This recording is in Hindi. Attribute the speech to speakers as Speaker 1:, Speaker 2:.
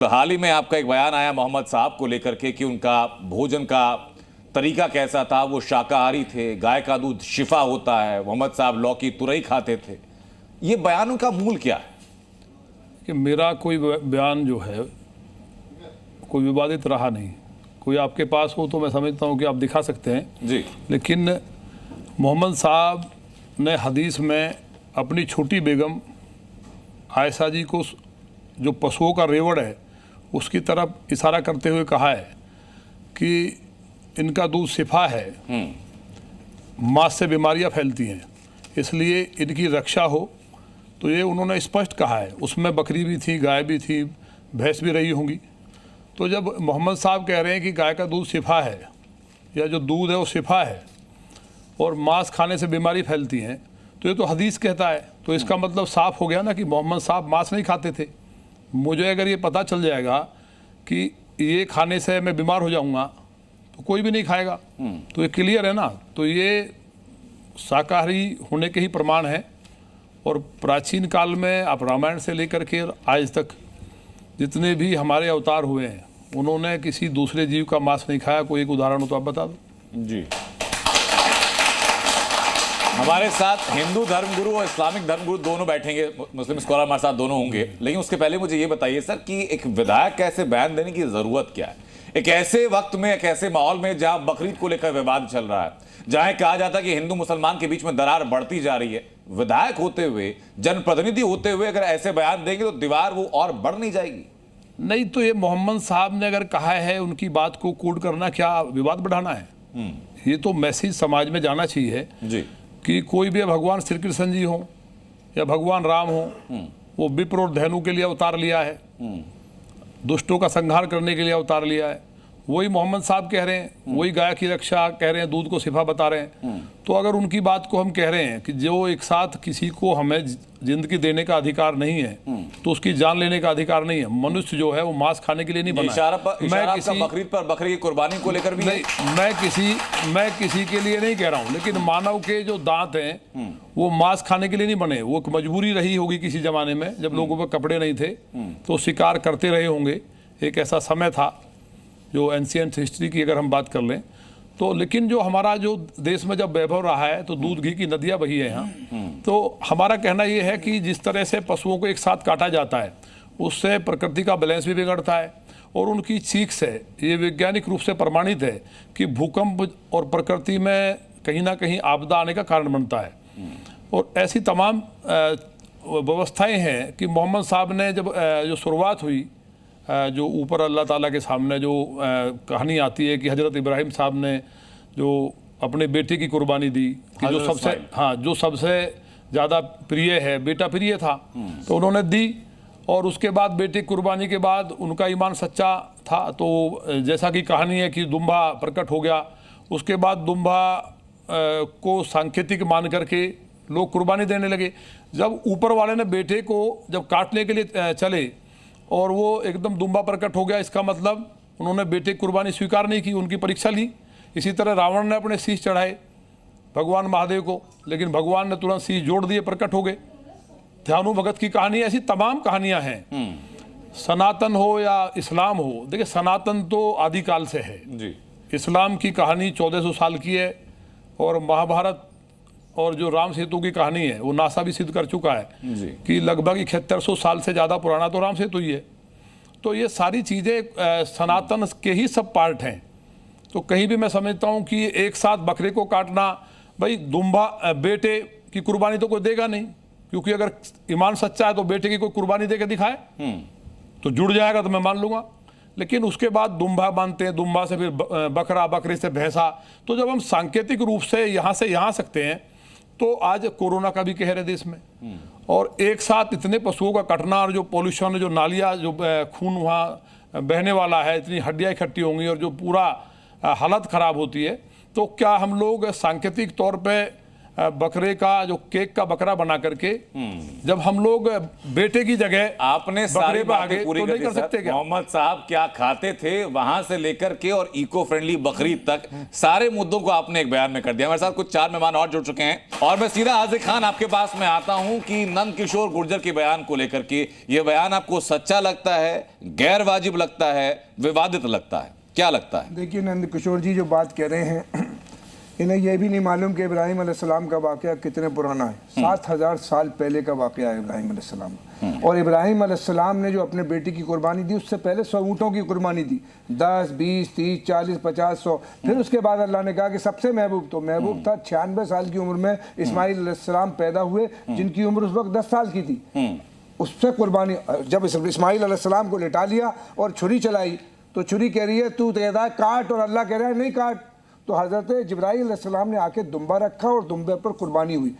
Speaker 1: तो हाल ही में आपका एक बयान आया मोहम्मद साहब को लेकर के कि उनका भोजन का तरीका कैसा था, वो शाकाहारी थे, गाय का दूध शिफा होता है, मोहम्मद साहब लौकी तुरई खाते थे। ये बयान का मूल क्या है?
Speaker 2: कि मेरा कोई बयान जो है कोई विवादित रहा नहीं। कोई आपके पास हो तो मैं समझता हूँ कि आप दिखा सकते हैं
Speaker 1: जी।
Speaker 2: लेकिन मोहम्मद साहब ने हदीस में अपनी छोटी बेगम आयशा जी को जो पशुओं का रेवड़ है उसकी तरफ इशारा करते हुए कहा है कि इनका दूध शिफा है, मांस से बीमारियां फैलती हैं, इसलिए इनकी रक्षा हो। तो ये उन्होंने स्पष्ट कहा है। उसमें बकरी भी थी, गाय भी थी, भैंस भी रही होंगी। तो जब मोहम्मद साहब कह रहे हैं कि गाय का दूध शिफा है या जो दूध है वो शिफा है और मांस खाने से बीमारी फैलती हैं, तो ये तो हदीस कहता है। तो इसका मतलब साफ हो गया ना कि मोहम्मद साहब मांस नहीं खाते थे। मुझे अगर ये पता चल जाएगा कि ये खाने से मैं बीमार हो जाऊंगा तो कोई भी नहीं खाएगा। तो ये क्लियर है ना। तो ये शाकाहारी होने के ही प्रमाण है। और प्राचीन काल में आप रामायण से लेकर के आज तक जितने भी हमारे अवतार हुए हैं उन्होंने किसी दूसरे जीव का मांस नहीं खाया। कोई एक उदाहरण हो तो आप बता दो।
Speaker 1: जी। हमारे साथ हिंदू धर्मगुरु और इस्लामिक धर्मगुरु दोनों बैठेंगे, मुस्लिम स्कॉलर हमारे साथ दोनों होंगे। लेकिन उसके पहले मुझे ये बताइए सर कि एक विधायक को ऐसे बयान देने की जरूरत क्या है, एक ऐसे वक्त में, एक ऐसे माहौल में जहां बकरीद को लेकर विवाद चल रहा है, जहां कहा जाता है कि हिंदू मुसलमान के बीच में दरार बढ़ती जा रही है। विधायक होते हुए, जनप्रतिनिधि होते हुए अगर ऐसे बयान देंगे तो दीवार वो और बढ़ नहीं जाएगी?
Speaker 2: नहीं, तो ये मोहम्मद साहब ने अगर कहा है, उनकी बात को कोड करना क्या विवाद बढ़ाना है? ये तो मैसेज समाज में जाना चाहिए
Speaker 1: जी
Speaker 2: कि कोई भी भगवान श्री कृष्ण जी हो या भगवान राम हो, वो विप्र और धैनु के लिए अवतार लिया है, दुष्टों का संहार करने के लिए अवतार लिया है। वही मोहम्मद साहब कह रहे हैं, वही गाय की रक्षा कह रहे हैं, दूध को शिफा बता रहे हैं। तो अगर उनकी बात को हम कह रहे हैं कि जो एक साथ किसी को हमें जिंदगी देने का अधिकार नहीं है तो उसकी जान लेने का अधिकार नहीं है। मनुष्य जो है वो मांस खाने के लिए नहीं बना है।
Speaker 1: मैं किसी बकरीद पर बकरी की कुर्बानी को लेकर भी
Speaker 2: नहीं, मैं किसी के लिए नहीं कह रहा हूँ, लेकिन मानव के जो दांत हैं वो मांस खाने के लिए नहीं बने। वो एक मजबूरी रही होगी किसी जमाने में जब लोगों पर कपड़े नहीं थे तो शिकार करते रहे होंगे। एक ऐसा समय था जो एंशिएंट हिस्ट्री की अगर हम बात कर लें तो। लेकिन जो हमारा जो देश में जब वैभव रहा है तो दूध घी की नदियाँ बही है यहाँ। तो हमारा कहना ये है कि जिस तरह से पशुओं को एक साथ काटा जाता है उससे प्रकृति का बैलेंस भी बिगड़ता है। और उनकी चीख से ये वैज्ञानिक रूप से प्रमाणित है कि भूकंप और प्रकृति में कहीं ना कहीं आपदा आने का कारण बनता है। और ऐसी तमाम व्यवस्थाएँ हैं कि मोहम्मद साहब ने जब जो शुरुआत हुई, जो ऊपर अल्लाह ताला के सामने जो कहानी आती है कि हज़रत इब्राहिम साहब ने जो अपने बेटे की कुर्बानी दी कि जो सबसे ज़्यादा प्रिय है, बेटा प्रिय था, तो उन्होंने दी। और उसके बाद बेटे की कुर्बानी के बाद उनका ईमान सच्चा था। तो जैसा कि कहानी है कि दुम्बा प्रकट हो गया। उसके बाद दुम्बा को सांकेतिक मान करके लोग कुर्बानी देने लगे। जब ऊपर वाले ने बेटे को जब काटने के लिए चले और वो एकदम दुम्बा प्रकट हो गया, इसका मतलब उन्होंने बेटे की कुर्बानी स्वीकार नहीं की, उनकी परीक्षा ली। इसी तरह रावण ने अपने शीश चढ़ाए भगवान महादेव को, लेकिन भगवान ने तुरंत शीश जोड़ दिए, प्रकट हो गए। ध्यानु भगत की कहानी, ऐसी तमाम कहानियां हैं। सनातन हो या इस्लाम हो, देखिए सनातन तो आदिकाल से है
Speaker 1: जी। इस्लाम
Speaker 2: की कहानी 1400 साल की है। और महाभारत और जो राम सेतु की कहानी है वो नासा भी सिद्ध कर चुका है कि लगभग 7100 साल से ज़्यादा पुराना तो राम सेतु ही है। तो ये सारी चीज़ें सनातन के ही सब पार्ट हैं। तो कहीं भी मैं समझता हूँ कि एक साथ बकरे को काटना, भाई दुम्बा बेटे की कुर्बानी तो कोई देगा नहीं, क्योंकि अगर ईमान सच्चा है तो बेटे की कोई कुर्बानी दे के दिखाए तो जुड़ जाएगा तो मैं मान लूँगा। लेकिन उसके बाद दुम्बा मानते हैं, दुम्बा से फिर बकरा, बकरे से भैंसा। तो जब हम सांकेतिक रूप से यहाँ से यहाँ सकते हैं तो आज कोरोना का भी कहर है देश में। और एक साथ इतने पशुओं का कटना और जो पॉल्यूशन, जो नालियाँ, जो खून वहाँ बहने वाला है, इतनी हड्डियाँ इकट्ठी होंगी और जो पूरा हालत ख़राब होती है, तो क्या हम लोग सांकेतिक तौर पे बकरे का जो केक का बकरा बना करके जब हम लोग बेटे की जगह
Speaker 1: आपने सारी
Speaker 2: पे आ
Speaker 1: बातें
Speaker 2: गए
Speaker 1: पूरी
Speaker 2: तो
Speaker 1: कर
Speaker 2: नहीं
Speaker 1: दी
Speaker 2: कर
Speaker 1: सर।
Speaker 2: सकते क्या?
Speaker 1: मोहम्मद साहब क्या खाते थे वहां से लेकर के और इको फ्रेंडली बकरीद तक सारे मुद्दों को आपने एक बयान में कर दिया। हमारे साथ कुछ 4 मेहमान और जुड़ चुके हैं और मैं सीधा हाजिर खान आपके पास में आता हूं कि नंद किशोर गुर्जर के बयान को लेकर के ये बयान आपको सच्चा लगता है, गैर वाजिब लगता है, विवादित लगता है, क्या लगता है?
Speaker 3: देखिए नंद किशोर जी जो बात कह रहे हैं इन्हें यह भी नहीं मालूम कि इब्राहिम अलैहिस्सलाम का वाक़या कितने पुराना है। 7000 साल पहले का वाक़या है इब्राहिम अलैहिस्सलाम। और इब्राहिम अलैहिस्सलाम ने जो अपने बेटे की कुर्बानी दी उससे पहले 100 ऊँटों की कुर्बानी दी, 10, 20, 30, 40, 50, 100। फिर उसके बाद अल्लाह ने कहा कि सबसे महबूब तो महबूब था 96 साल की उम्र में इस्माइल अलैहिस्सलाम पैदा हुए, जिनकी उम्र उस वक्त 10 साल की थी। उससे कुर्बानी जब इस्माइल अलैहिस्सलाम को लिटा लिया और छुरी चलाई तो छुरी कह रही है तू कहता है काट और अल्लाह कह रहा है नहीं काट। तो हज़रत जिब्राईल अलैहिस्सलाम ने आके दुम्बा रखा और दुम्बे पर कुर्बानी हुई।